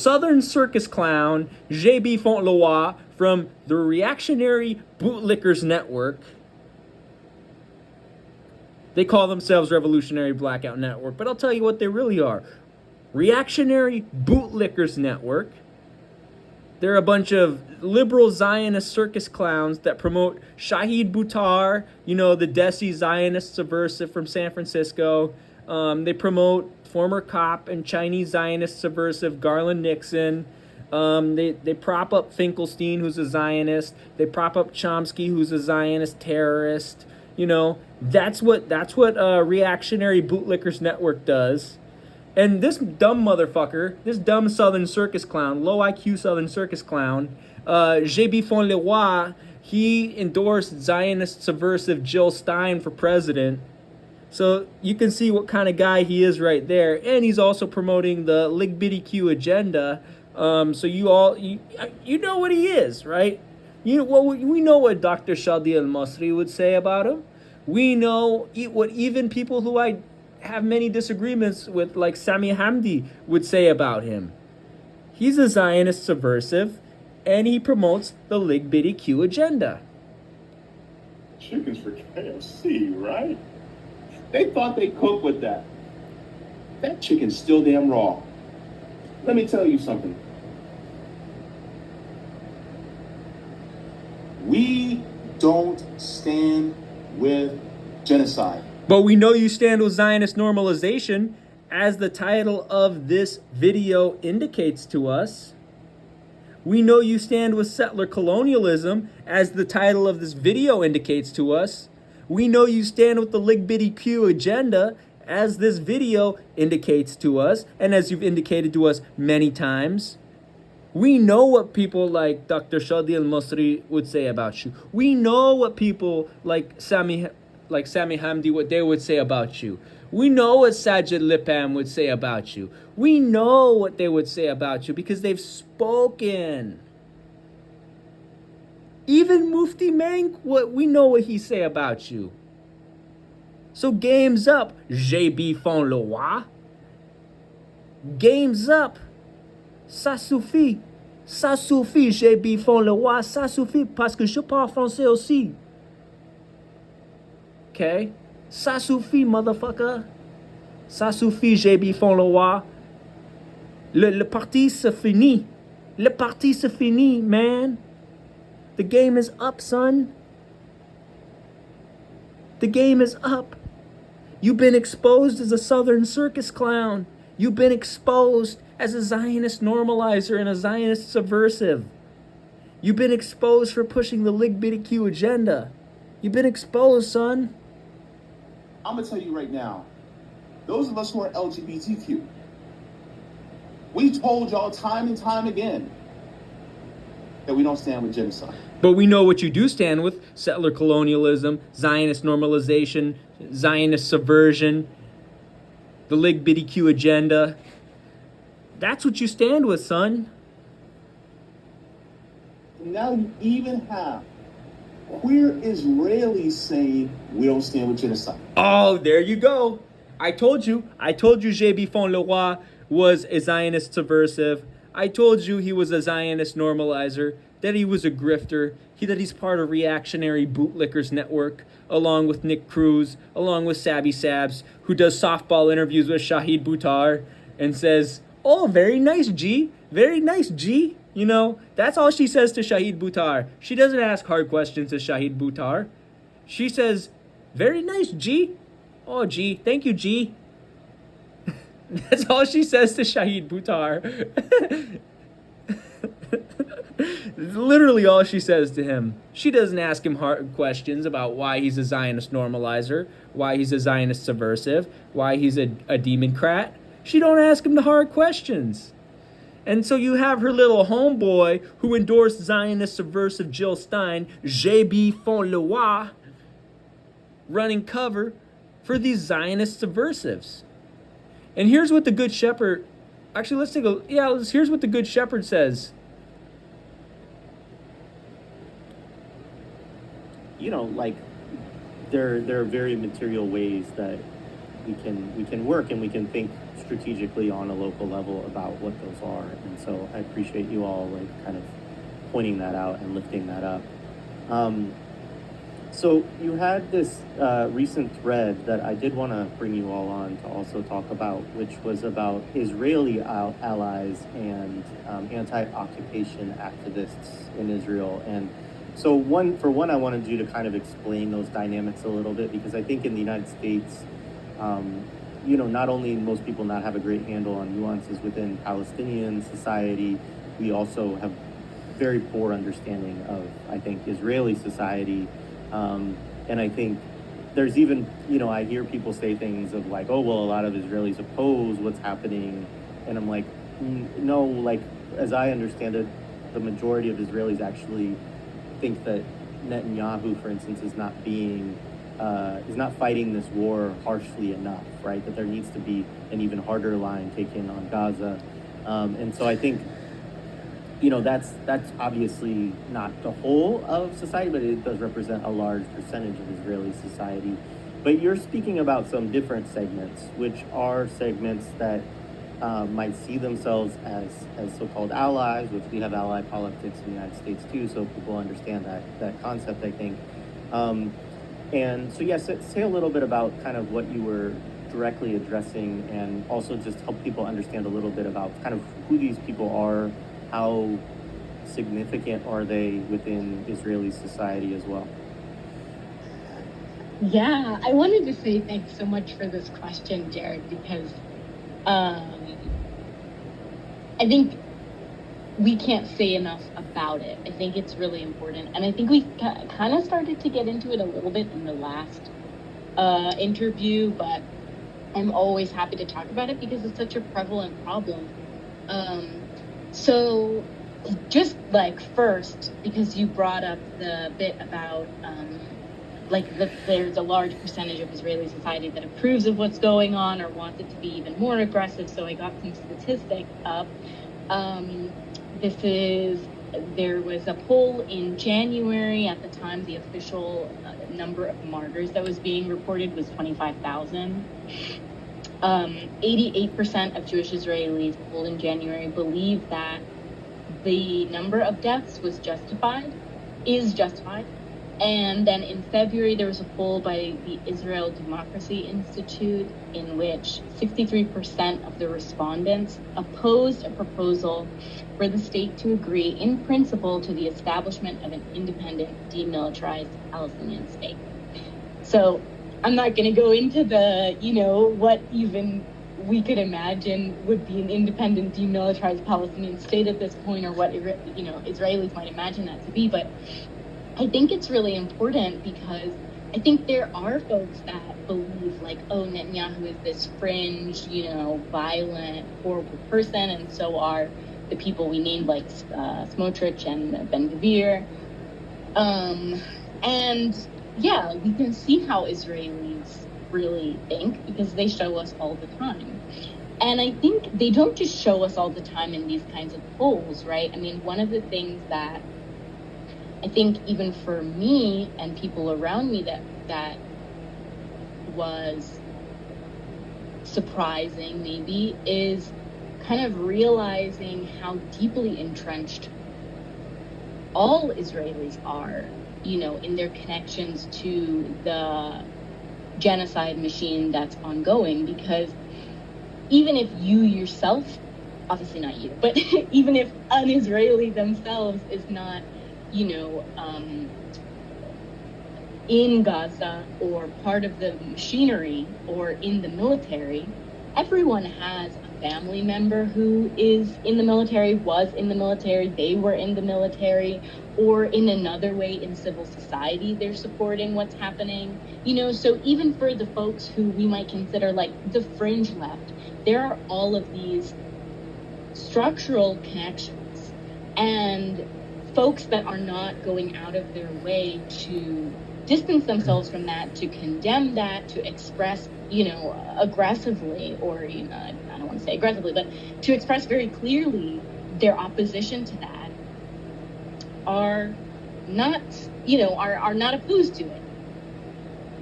Southern circus clown J.B. Fontloy from the Reactionary Bootlickers network. They call themselves Revolutionary Blackout Network, but I'll tell you what they really are. Reactionary Bootlickers Network. They're a bunch of liberal Zionist circus clowns that promote Shahid Buttar, you know, the Desi Zionist subversive from San Francisco. They promote former cop and Chinese Zionist subversive Garland Nixon. They prop up Finkelstein, who's a Zionist. They prop up Chomsky, who's a Zionist terrorist. You know, that's what Reactionary Bootlickers Network does. And this dumb motherfucker, this dumb Southern circus clown, low IQ Southern circus clown, J.B. Fontloy, he endorsed Zionist subversive Jill Stein for president. So you can see what kind of guy he is right there. And he's also promoting the LGBTQ agenda. So you know what he is, right? We know what Dr. Shadi al-Masri would say about him. We know what even people who I have many disagreements with, like Sami Hamdi, would say about him. He's a Zionist subversive, and he promotes the LGBTQ agenda. Chickens for KFC, right? They thought they cooked with that. That chicken's still damn raw. Let me tell you something. We don't stand with genocide. But we know you stand with Zionist normalization, as the title of this video indicates to us. We know you stand with settler colonialism, as the title of this video indicates to us. We know you stand with the LGBTQ agenda, as this video indicates to us, and as you've indicated to us many times. We know what people like Dr. Shadi al-Masri would say about you. We know what people like Sami Hamdi, what they would say about you. We know what Sajid Lipam would say about you. We know what they would say about you because they've spoken. Even Mufti Menk, we know what he say about you. So game's up, J.B. Fontloy. Game's up. Ça suffit. Ça suffit, J.B. Fontloy. Ça suffit parce que je parle français aussi. Okay? Ça suffit, motherfucker. Ça suffit, J.B. Fontloy. Le parti se finit. Le parti se finit, man. The game is up, son. The game is up. You've been exposed as a Southern circus clown. You've been exposed as a Zionist normalizer and a Zionist subversive. You've been exposed for pushing the LGBTQ agenda. You've been exposed, son. I'm going to tell you right now, those of us who are LGBTQ, we told y'all time and time again that we don't stand with genocide. But we know what you do stand with: settler colonialism, Zionist normalization, Zionist subversion, the LGBTQ agenda. That's what you stand with, son. Now you even have queer Israelis saying we don't stand with genocide. Oh, there you go. I told you J.B. Fontloy was a Zionist subversive. I told you he was a Zionist normalizer, that he was a grifter, that he's part of Reactionary Bootlickers Network, along with Nick Cruz, along with Sabby Sabs, who does softball interviews with Shahid Buttar and says, "Oh, very nice, G. Very nice, G." You know, that's all she says to Shahid Buttar. She doesn't ask hard questions to Shahid Buttar. She says, "Very nice, G. Oh, G. Thank you, G." That's all she says to Shahid Buttar. Literally all she says to him. She doesn't ask him hard questions about why he's a Zionist normalizer, why he's a Zionist subversive, why he's a democrat. She don't ask him the hard questions. And so you have her little homeboy who endorsed Zionist subversive Jill Stein, J.B. Fontloy, running cover for these Zionist subversives. And here's what the Good Shepherd, here's what the Good Shepherd says. You know, like, there are very material ways that we can work and we can think strategically on a local level about what those are. And so I appreciate you all like kind of pointing that out and lifting that up. So you had this recent thread that I did want to bring you all on to also talk about, which was about Israeli allies and anti-occupation activists in Israel. And so I wanted you to kind of explain those dynamics a little bit, because I think in the United States, not only most people not have a great handle on nuances within Palestinian society, we also have very poor understanding of, I think, Israeli society. And I think there's even, I hear people say things of like, oh, well, a lot of Israelis oppose what's happening. And I'm like, no, like, as I understand it, the majority of Israelis actually think that Netanyahu, for instance, is not fighting this war harshly enough, right? That there needs to be an even harder line taken on Gaza. And so I think, that's obviously not the whole of society, but it does represent a large percentage of Israeli society. But you're speaking about some different segments, which are segments that might see themselves as so-called allies, which we have ally politics in the United States too, so people understand that concept, I think. And so yes, say a little bit about kind of what you were directly addressing, and also just help people understand a little bit about kind of who these people are, how significant are they within Israeli society as well? Yeah, I wanted to say thanks so much for this question, Jared, because I think we can't say enough about it. I think it's really important. And I think we kind of started to get into it a little bit in the last interview, but I'm always happy to talk about it because it's such a prevalent problem. So just like first, because you brought up the bit about there's a large percentage of Israeli society that approves of what's going on or wants it to be even more aggressive. So I got some statistics up. There was a poll in January. At the time, the official number of martyrs that was being reported was 25,000. 88% of Jewish Israelis polled in January believe that the number of deaths is justified. And then in February, there was a poll by the Israel Democracy Institute in which 63% of the respondents opposed a proposal for the state to agree in principle to the establishment of an independent, demilitarized Palestinian state. So I'm not going to go into the, what even we could imagine would be an independent, demilitarized Palestinian state at this point, or what, Israelis might imagine that to be. But I think it's really important because I think there are folks that believe like, oh, Netanyahu is this fringe, violent, horrible person. And so are the people we named like Smotrich and Ben-Gvir. And yeah, we can see how Israelis really think because they show us all the time. And I think they don't just show us all the time in these kinds of polls, right? I mean, one of the things that I think even for me and people around me that was surprising maybe is kind of realizing how deeply entrenched all Israelis are, in their connections to the genocide machine that's ongoing. Because even if you yourself, obviously not you, but even if an Israeli themselves is not, in Gaza or part of the machinery or in the military, everyone has a family member who is in the military, was in the military, they were in the military, or in another way in civil society, they're supporting what's happening. So even for the folks who we might consider like the fringe left, there are all of these structural connections and folks that are not going out of their way to distance themselves from that, to condemn that, to express, aggressively, or, I don't want to say aggressively, but to express very clearly their opposition to that, are not, are not opposed to it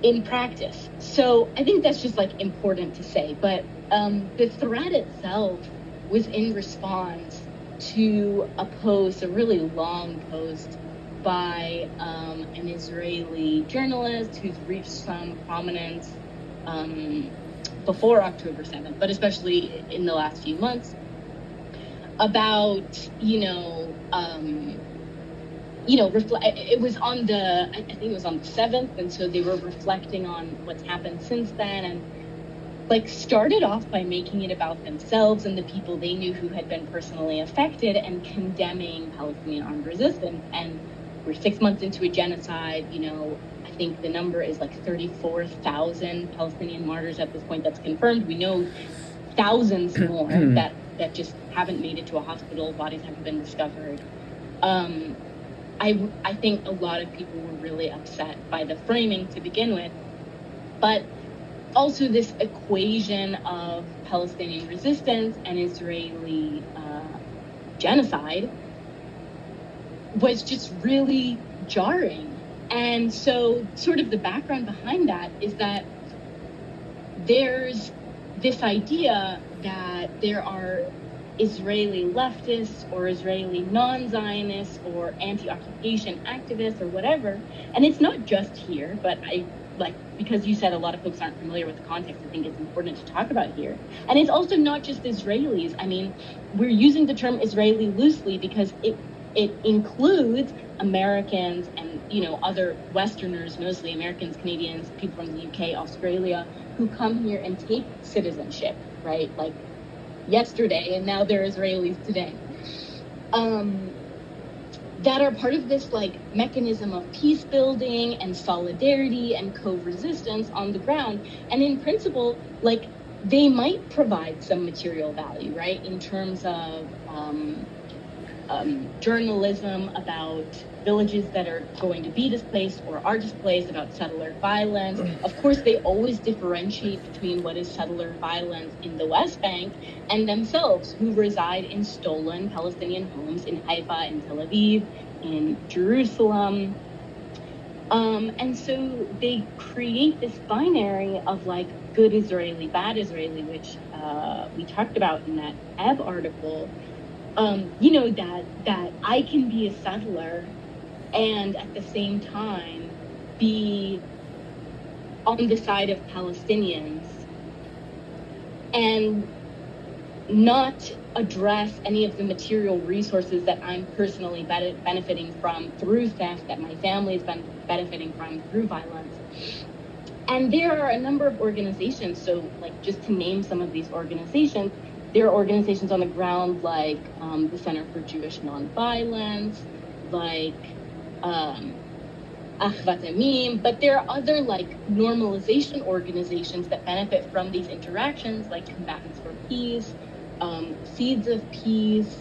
in practice. So I think that's just like important to say. But the threat itself was in response to a post, a really long post by an Israeli journalist who's reached some prominence before October 7th, but especially in the last few months, about, it was on I think it was on the 7th, and so they were reflecting on what's happened since then, and started off by making it about themselves and the people they knew who had been personally affected and condemning Palestinian armed resistance. And we're 6 months into a genocide. I think the number is 34,000 Palestinian martyrs at this point. That's confirmed. We know thousands more that just haven't made it to a hospital. Bodies haven't been discovered. I think a lot of people were really upset by the framing to begin with, but also this equation of Palestinian resistance and Israeli genocide was just really jarring. And so sort of the background behind that is that there's this idea that there are Israeli leftists or Israeli non-Zionists or anti-occupation activists or whatever. And it's not just here, but because you said a lot of folks aren't familiar with the context, I think it's important to talk about here. And it's also not just Israelis. I mean, we're using the term Israeli loosely because it includes Americans and, other Westerners, mostly Americans, Canadians, people from the UK, Australia, who come here and take citizenship, right? Yesterday, and now they're Israelis today. That are part of this mechanism of peace building and solidarity and co-resistance on the ground. And in principle, they might provide some material value, right? In terms of journalism about villages that are going to be displaced or are displaced, about settler violence. Of course, they always differentiate between what is settler violence in the West Bank and themselves, who reside in stolen Palestinian homes in Haifa, in Tel Aviv, in Jerusalem. And so they create this binary of good Israeli, bad Israeli, which we talked about in that Ebb article. That I can be a settler and at the same time be on the side of Palestinians and not address any of the material resources that I'm personally benefiting from through theft, that my family has been benefiting from through violence. And there are a number of organizations, so just to name some of these organizations, there are organizations on the ground the Center for Jewish Nonviolence, Achvat Amim, but there are other normalization organizations that benefit from these interactions, Combatants for Peace, Seeds of Peace.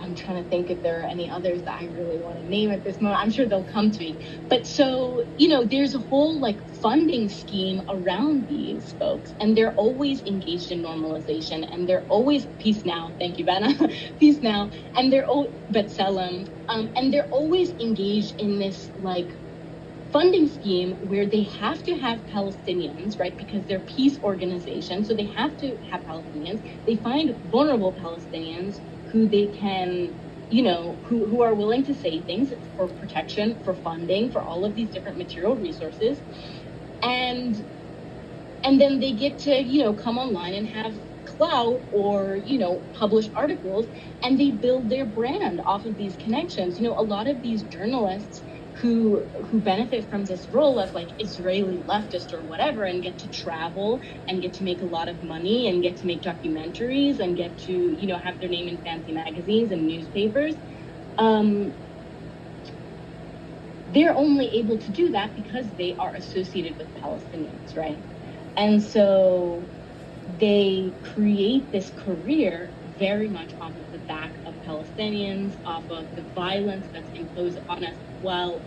I'm trying to think if there are any others that I really want to name at this moment. I'm sure they'll come to me. But so, there's a whole funding scheme around these folks, and they're always engaged in normalization, and they're always peace now. Thank you, Benna. Peace now. And they're B'Tselem, and they're always engaged in this funding scheme where they have to have Palestinians, right? Because they're peace organizations, so they have to have Palestinians. They find vulnerable Palestinians who they can, who are willing to say things for protection, for funding, for all of these different material resources. And then they get to, come online and have clout or, publish articles, and they build their brand off of these connections. A lot of these journalists who benefit from this role of Israeli leftist or whatever, and get to travel and get to make a lot of money and get to make documentaries and get to, have their name in fancy magazines and newspapers. They're only able to do that because they are associated with Palestinians, right? And so they create this career very much off of the back of Palestinians, off of the violence that's imposed on us. Well,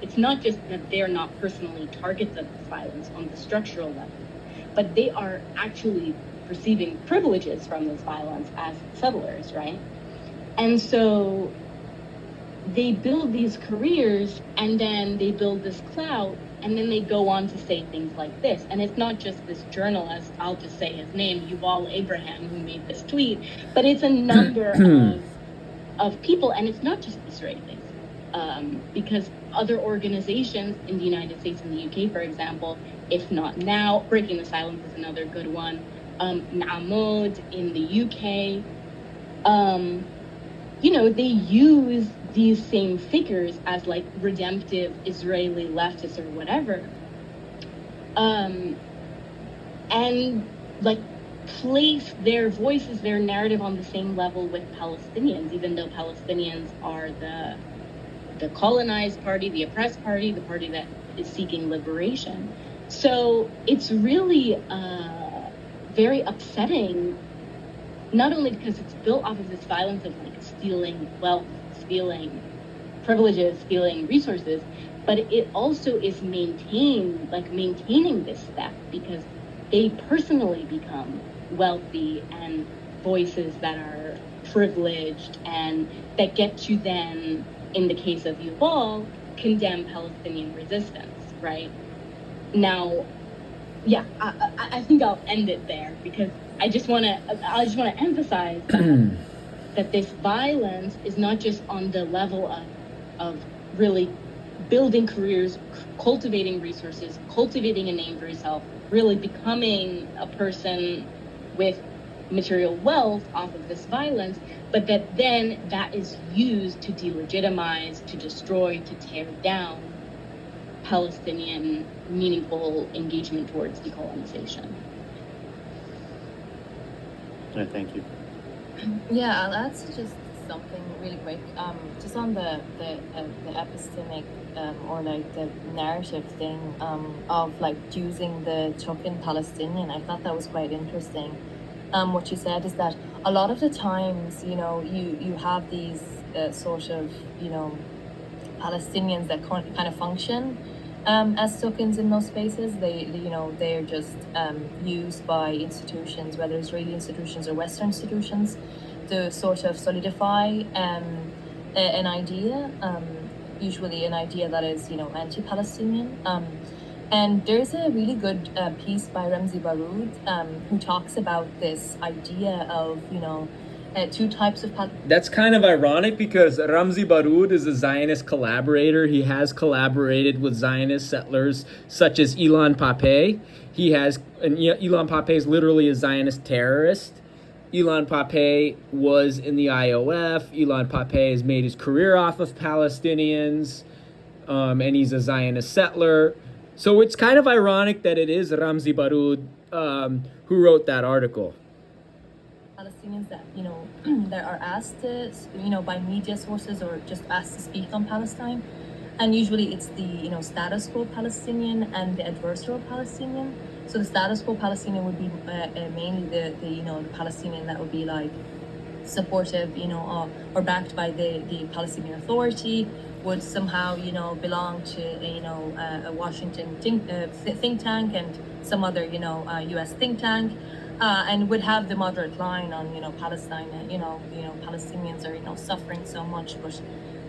it's not just that they're not personally targets of this violence on the structural level, but they are actually receiving privileges from this violence as settlers, right? And so they build these careers, and then they build this clout, And then they go on to say things like this. And it's not just this journalist, I'll just say his name, Yuval Abraham, who made this tweet, but it's a number of people, and it's not just Israelis. Because other organizations in the United States and the UK, for example, if not now, Breaking the Silence is another good one. Na'amod in the UK, they use these same figures as like redemptive Israeli leftists or whatever, and like place their voices, their narrative on the same level with Palestinians, even though Palestinians are the colonized party, the oppressed party, the party that is seeking liberation. So it's really very upsetting, not only because it's built off of this violence of like stealing wealth, stealing privileges, stealing resources, but it also is maintaining this theft because they personally become wealthy and voices that are privileged and that get to then, in the case of Yuval, condemn Palestinian resistance, right? Now, yeah, I think I'll end it there because I just want to emphasize that this violence is not just on the level of really building careers, cultivating resources, cultivating a name for yourself, really becoming a person with material wealth off of this violence, but that is used to delegitimize, to destroy, to tear down Palestinian meaningful engagement towards decolonization. Thank you. Yeah, I'll add just something really quick. Just on the epistemic or like the narrative thing of like using the token Palestinian. I thought that was quite interesting. What you said is that a lot of the times, you have these sort of, Palestinians that kind of function as tokens in those spaces. They're just used by institutions, whether Israeli institutions or Western institutions, to sort of solidify an idea, usually an idea that is, anti-Palestinian. And there's a really good piece by Ramzi Baroud who talks about this idea of, two types of... That's kind of ironic because Ramzi Baroud is a Zionist collaborator. He has collaborated with Zionist settlers such as Ilan Pappé. Ilan Pappé is literally a Zionist terrorist. Ilan Pappé was in the IOF. Ilan Pappé has made his career off of Palestinians, and he's a Zionist settler. So it's kind of ironic that it is Ramzi Baroud who wrote that article. Palestinians that, that are asked to, by media sources or just asked to speak on Palestine. And usually it's the, status quo Palestinian and the adversarial Palestinian. So the status quo Palestinian would be mainly the Palestinian that would be like supportive, or backed by the Palestinian Authority, would somehow, belong to, a Washington think tank and some other, U.S. think tank, and would have the moderate line on, Palestine. Palestinians are, suffering so much,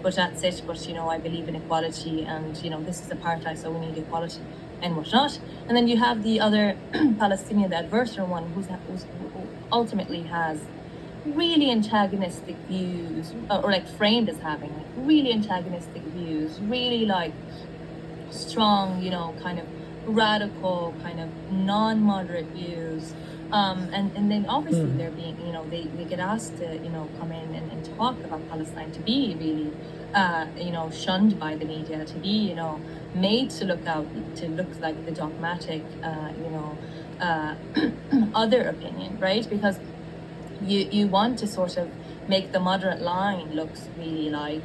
but that's it. But I believe in equality, and this is apartheid, so we need equality and whatnot. And then you have the other Palestinian, the adversarial one, who ultimately has really antagonistic views, or like framed as having like really antagonistic views, really like strong, kind of radical, kind of non-moderate views. And then obviously they're being, they get asked to, come in and talk about Palestine, to be really, shunned by the media, to be, made to look like the dogmatic, other opinion, right? Because you want to sort of make the moderate line looks really like,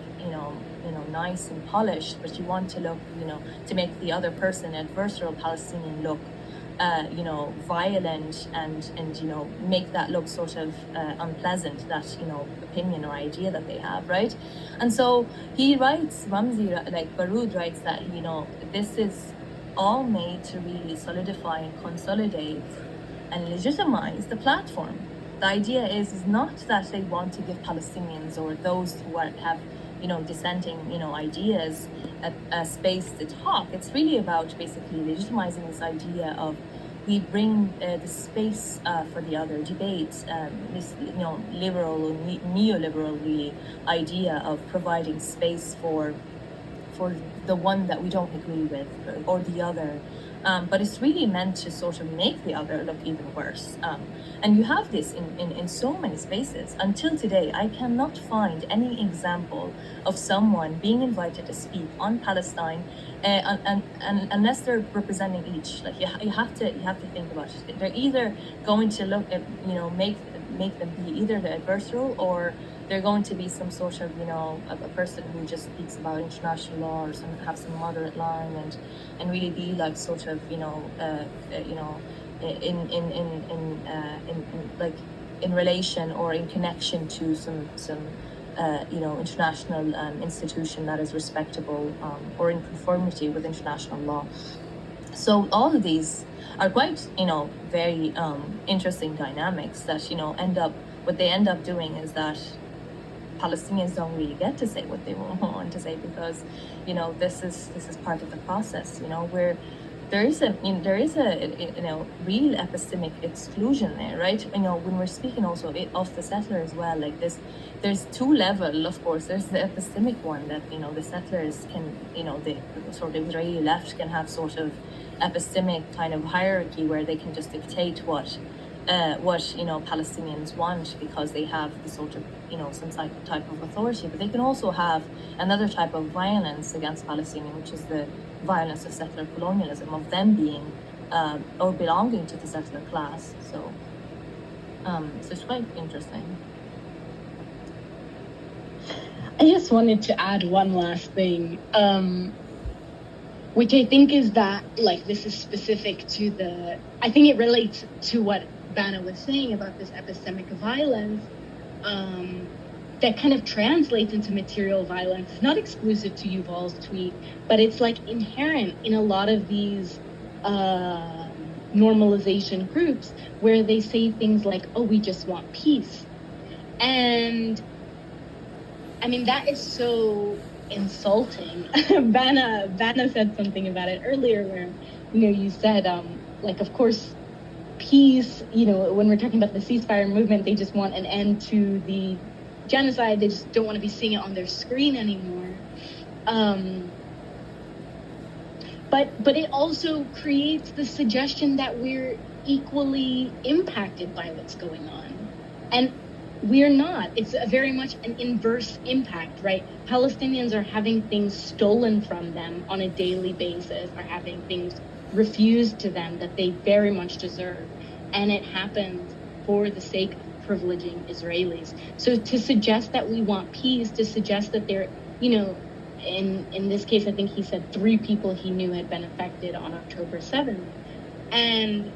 nice and polished, but you want to look, to make the other person, adversarial Palestinian, look violent and make that look sort of unpleasant, that opinion or idea that they have, right? And so he writes, Baroud writes that this is all made to really solidify and consolidate and legitimize the platform. The idea is not that they want to give Palestinians or those who have dissenting, ideas a space to talk. It's really about basically legitimizing this idea of we bring the space for the other debate, this liberal or neoliberal really idea of providing space for the one that we don't agree with or the other. But it's really meant to sort of make the other look even worse. And you have this in so many spaces. Until today, I cannot find any example of someone being invited to speak on Palestine, and unless they're representing each. Like you have to think about it. They're either going to look at make them be either the adversarial, or they're going to be some sort of a person who just speaks about international law or have some moderate line and really be like sort of in relation or in connection to some international institution that is respectable or in conformity with international law. So all of these are quite very interesting dynamics that what they end up doing is that Palestinians don't really get to say what they want to say because this is part of the process where there is a real epistemic exclusion there, right? When we're speaking also of the settler as well, like this, there's two level, of course. There's the epistemic one that the settlers can the sort of Israeli left can have sort of epistemic kind of hierarchy where they can just dictate what Palestinians want because they have the sort of some type of authority, but they can also have another type of violence against Palestinians, which is the violence of settler colonialism, of them being or belonging to the settler class. So it's quite interesting. I just wanted to add one last thing, which I think is that, like, this is specific to I think it relates to what Vanna was saying about this epistemic violence, that kind of translates into material violence. It's not exclusive to Yuval's tweet, but it's like inherent in a lot of these normalization groups where they say things like, oh, we just want peace. And I mean, that is so insulting. Vanna said something about it earlier where, you said, like, of course, peace, when we're talking about the ceasefire movement, they just want an end to the genocide. They just don't want to be seeing it on their screen anymore. But it also creates the suggestion that we're equally impacted by what's going on. And we're not. It's very much an inverse impact, right? Palestinians are having things stolen from them on a daily basis, are having things refused to them that they very much deserve. And it happens for the sake of privileging Israelis. So to suggest that we want peace, to suggest that there, in this case, I think he said 3 people he knew had been affected on October 7th. And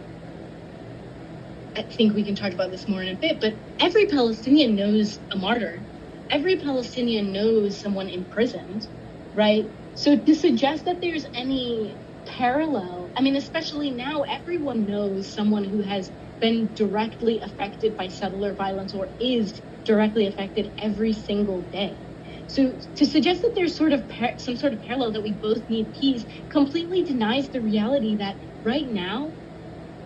I think we can talk about this more in a bit, but every Palestinian knows a martyr. Every Palestinian knows someone imprisoned, right? So to suggest that there's any parallel, I mean, especially now, everyone knows someone who has been directly affected by settler violence or is directly affected every single day. So to suggest that there's sort of some sort of parallel, that we both need peace, completely denies the reality that right now,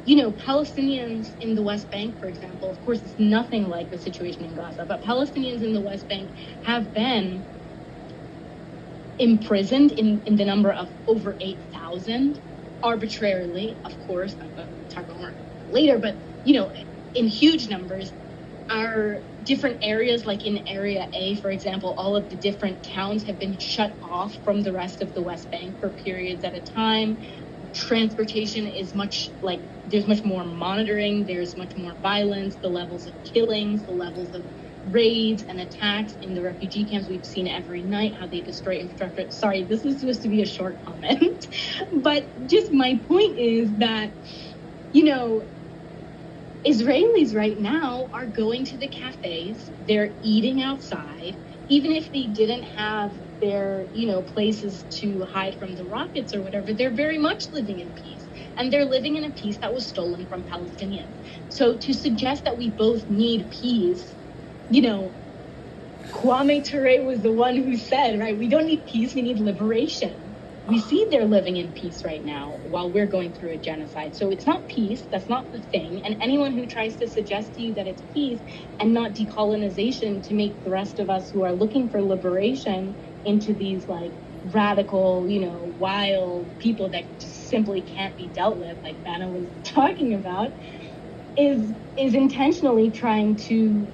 Palestinians in the West Bank, for example, of course, it's nothing like the situation in Gaza, but Palestinians in the West Bank have been imprisoned in the number of over 8,000 arbitrarily, of course. I'll talk about more later, but, in huge numbers. Are different areas, like in Area A, for example, all of the different towns have been shut off from the rest of the West Bank for periods at a time. Transportation is there's much more monitoring, there's much more violence, the levels of killings, the levels of raids and attacks in the refugee camps we've seen every night, how they destroy infrastructure. Sorry, this is supposed to be a short comment, but just my point is that, Israelis right now are going to the cafes, they're eating outside, even if they didn't have their, places to hide from the rockets or whatever, they're very much living in peace. And they're living in a peace that was stolen from Palestinians. So to suggest that we both need peace, Kwame Ture was the one who said, right, we don't need peace, we need liberation. We see they're living in peace right now while we're going through a genocide. So it's not peace, that's not the thing. And anyone who tries to suggest to you that it's peace and not decolonization to make the rest of us who are looking for liberation into these like radical, you know, wild people that just simply can't be dealt with, like Vanna was talking about, is intentionally trying to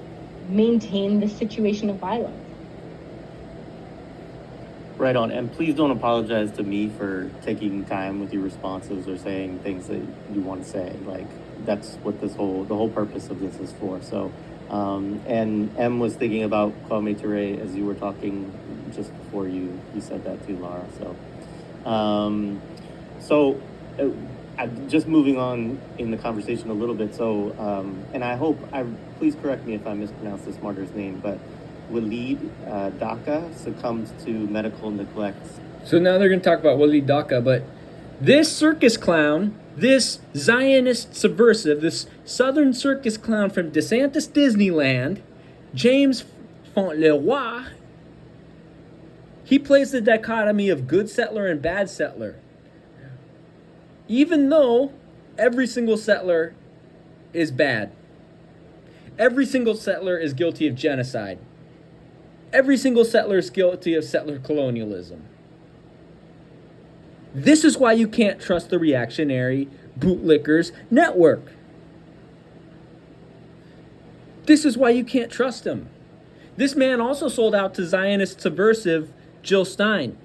maintain this situation of violence. Right on. And please don't apologize to me for taking time with your responses or saying things that you want to say. Like, that's what the whole purpose of this is for. So, and Em was thinking about Kwame Ture as you were talking just before you said that too, Lara. So, just moving on in the conversation a little bit. So, and please correct me if I mispronounce this martyr's name, but Walid Daka succumbed to medical neglect. So now they're going to talk about Walid Daka, but this circus clown, this Zionist subversive, this Southern circus clown from DeSantis Disneyland, James Fauntleroy, he plays the dichotomy of good settler and bad settler. Even though every single settler is bad. Every single settler is guilty of genocide. Every single settler is guilty of settler colonialism. This is why you can't trust the Reactionary Bootlickers network. This is why you can't trust him. This man also sold out to Zionist subversive Jill Stein.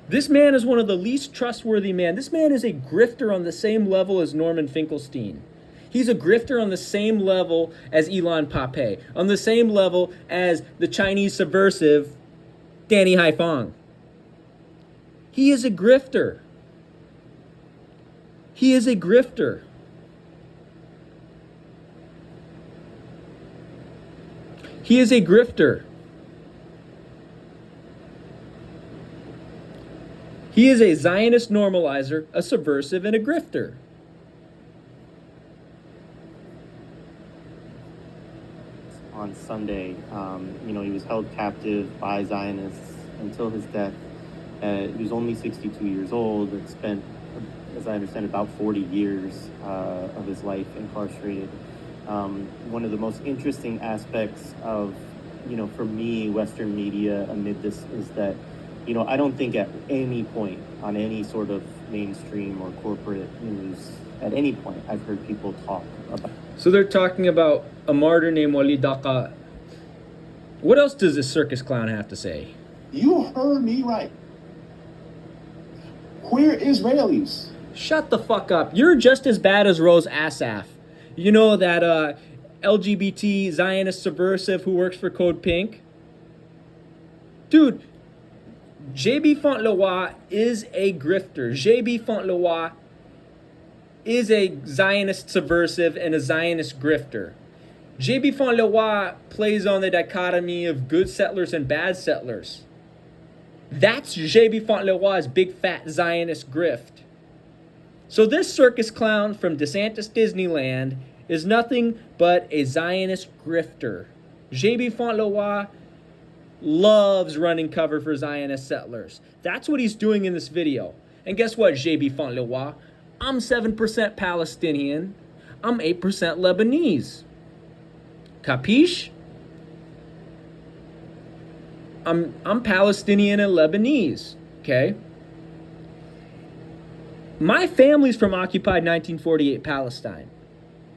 This man is one of the least trustworthy men. This man is a grifter on the same level as Norman Finkelstein. He's a grifter on the same level as Ilan Pape, on the same level as the Chinese subversive Danny Haifong. He is a grifter. He is a grifter. He is a grifter. He is a Zionist normalizer, a subversive, and a grifter. On Sunday, he was held captive by Zionists until his death. He was only 62 years old and spent, as I understand, about 40 years of his life incarcerated. One of the most interesting aspects of, for me, Western media amid this is that, I don't think at any point on any sort of mainstream or corporate news, at any point, I've heard people talk about. So they're talking about a martyr named Walid Daka. What else does this circus clown have to say? You heard me right. Queer Israelis. Shut the fuck up. You're just as bad as Rose Assaf. You know that LGBT Zionist subversive who works for Code Pink? Dude, JB Fauntleroy is a grifter. JB Fauntleroy is a Zionist subversive and a Zionist grifter. JB Fauntleroy plays on the dichotomy of good settlers and bad settlers. That's JB Fauntleroy's big fat Zionist grift. So this circus clown from DeSantis Disneyland is nothing but a Zionist grifter. JB Fauntleroy loves running cover for Zionist settlers. That's what he's doing in this video. And guess what, JB Fauntleroy? I'm 7% Palestinian. I'm 8% Lebanese. Capiche? I'm Palestinian and Lebanese, okay? My family's from occupied 1948 Palestine,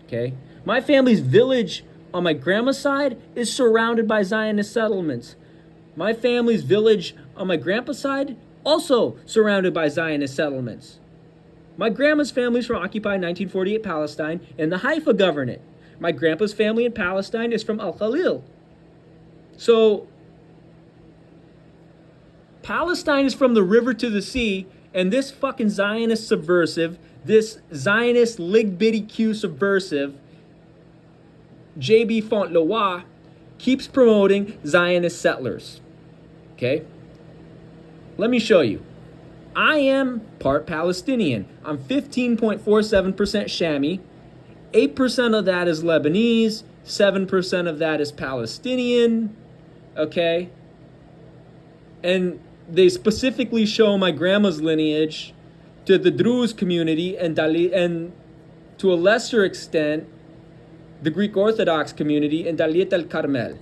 okay? My family's village on my grandma's side is surrounded by Zionist settlements. My family's village on my grandpa's side also surrounded by Zionist settlements. My grandma's family's from occupied 1948 Palestine in the Haifa Governorate. My grandpa's family in Palestine is from Al Khalil. So Palestine is from the river to the sea, and this fucking Zionist subversive, this Zionist ligbitty subversive, JB Fauntleroy, keeps promoting Zionist settlers. Okay? Let me show you. I am part Palestinian. I'm 15.47% Shami. 8% of that is Lebanese. 7% of that is Palestinian, okay? And they specifically show my grandma's lineage to the Druze community and to a lesser extent, the Greek Orthodox community in Dalit al-Carmel.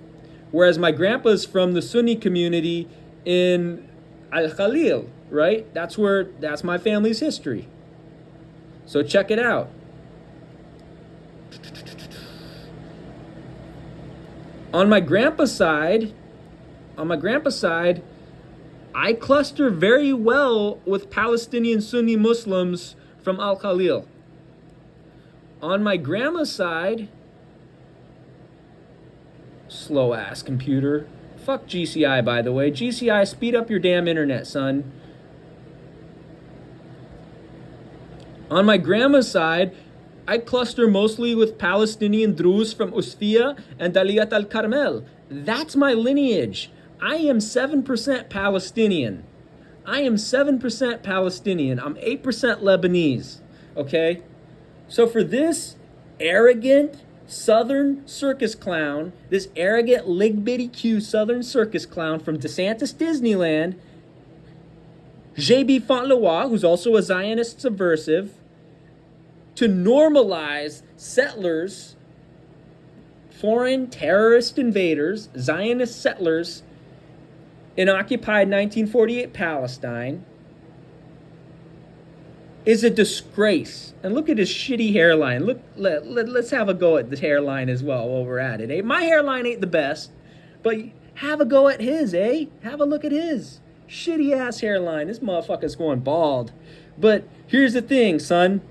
Whereas my grandpa's from the Sunni community in Al-Khalil, right? That's my family's history. So check it out. On my grandpa's side, I cluster very well with Palestinian Sunni Muslims from Al-Khalil. On my grandma's side, slow ass computer. Fuck GCI, by the way. GCI, speed up your damn internet, son. On my grandma's side, I cluster mostly with Palestinian Druze from Usfia and Daliyat al-Carmel. That's my lineage. I am 7% Palestinian. I'm 8% Lebanese. Okay? So for this arrogant Southern circus clown, this arrogant Ligbitty Southern circus clown from DeSantis Disneyland, J.B. Fontleroy, who's also a Zionist subversive, to normalize settlers, foreign terrorist invaders, Zionist settlers in occupied 1948 Palestine, is a disgrace. And look at his shitty hairline. Let's have a go at the hairline as well while we're at it, eh? My hairline ain't the best, but have a go at his, eh? Have a look at his shitty ass hairline. This motherfucker's going bald. But here's the thing, son.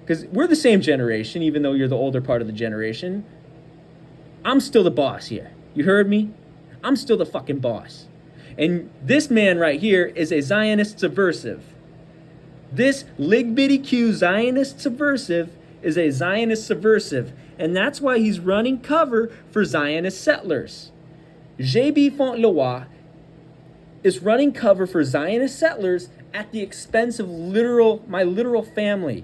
Because we're the same generation, even though you're the older part of the generation. I'm still the boss here. You heard me? I'm still the fucking boss. And this man right here is a Zionist subversive. This Ligbitty Zionist subversive is a Zionist subversive. And that's why he's running cover for Zionist settlers. J.B. Fontleroy is running cover for Zionist settlers at the expense of my literal family.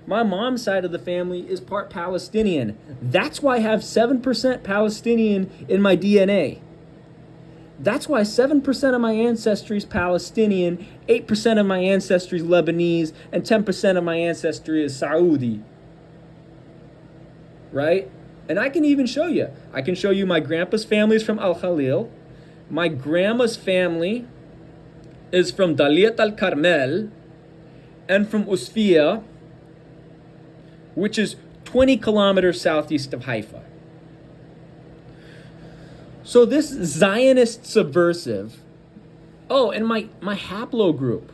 My mom's side of the family is part Palestinian. That's why I have 7% Palestinian in my DNA. That's why 7% of my ancestry is Palestinian, 8% of my ancestry is Lebanese, and 10% of my ancestry is Saudi. Right? And I can even show you. I can show you my grandpa's family is from Al-Khalil. My grandma's family is from Dalit al-Carmel and from Usfia, which is 20 kilometers southeast of Haifa. So this Zionist subversive, oh, and my haplogroup.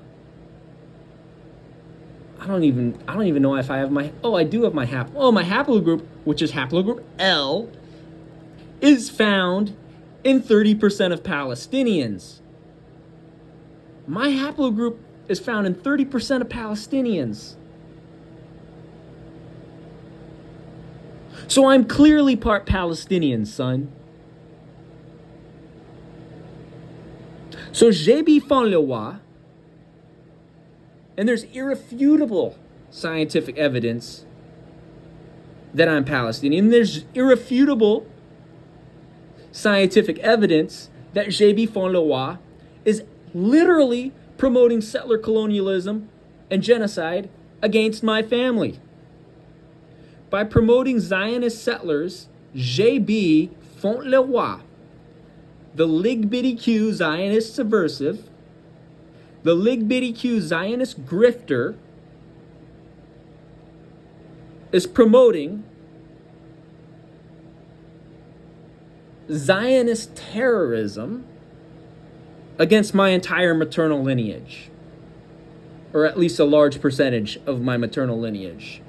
I don't even know if I have my, I do have my my haplogroup, which is haplogroup L, is found in 30% of Palestinians. My haplogroup is found in 30% of Palestinians. So I'm clearly part Palestinian, son. So J.B. Fontleroy, and there's irrefutable scientific evidence that I'm Palestinian. There's irrefutable scientific evidence that J.B. Fontleroy is literally promoting settler colonialism and genocide against my family. By promoting Zionist settlers, J.B. Fontleroy, the Ligbitty Zionist subversive, the Ligbitty Zionist grifter, is promoting Zionist terrorism against my entire maternal lineage, or at least a large percentage of my maternal lineage.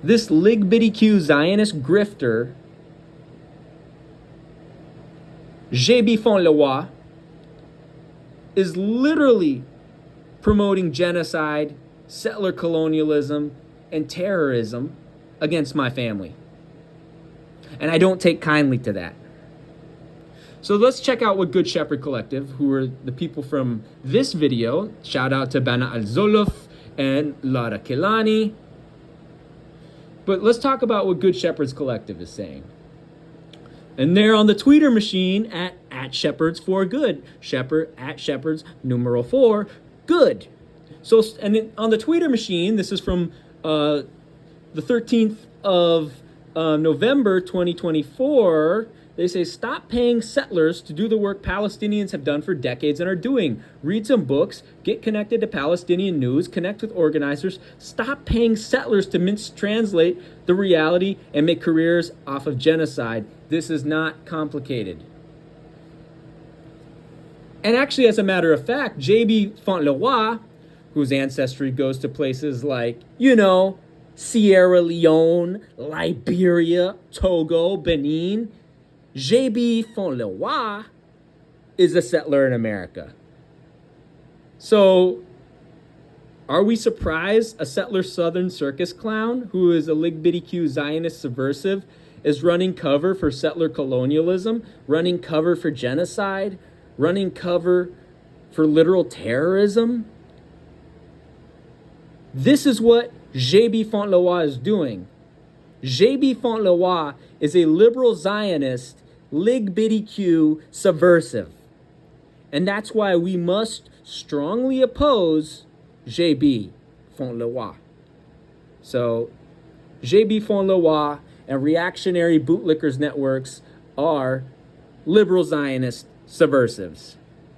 This Ligbitty Zionist grifter, J.B. Fontleroy, is literally promoting genocide, settler colonialism, and terrorism against my family. And I don't take kindly to that. So let's check out what Good Shepherd Collective, who are the people from this video, shout out to Bana Al-Zolof and Lara Kilani. But let's talk about what Good Shepherds Collective is saying. And they're on the Twitter machine at Shepherds for Good. Shepherds numeral 4 good. So, and then on the Twitter machine, this is from the 13th of November 2024. They say, stop paying settlers to do the work Palestinians have done for decades and are doing. Read some books, get connected to Palestinian news, connect with organizers. Stop paying settlers to mistranslate the reality and make careers off of genocide. This is not complicated. And actually, as a matter of fact, J.B. Fontleroy, whose ancestry goes to places like, Sierra Leone, Liberia, Togo, Benin, J.B. Fontleroy is a settler in America. So, are we surprised a settler Southern circus clown, who is a LGBTQ Zionist subversive, is running cover for settler colonialism, running cover for genocide, running cover for literal terrorism? This is what J.B. Fontleroy is doing. J.B. Fontleroy is a liberal Zionist, LGBTQ subversive. And that's why we must strongly oppose J.B. Fontleroy. So, J.B. Fontleroy and Reactionary Bootlickers networks are liberal Zionist subversives.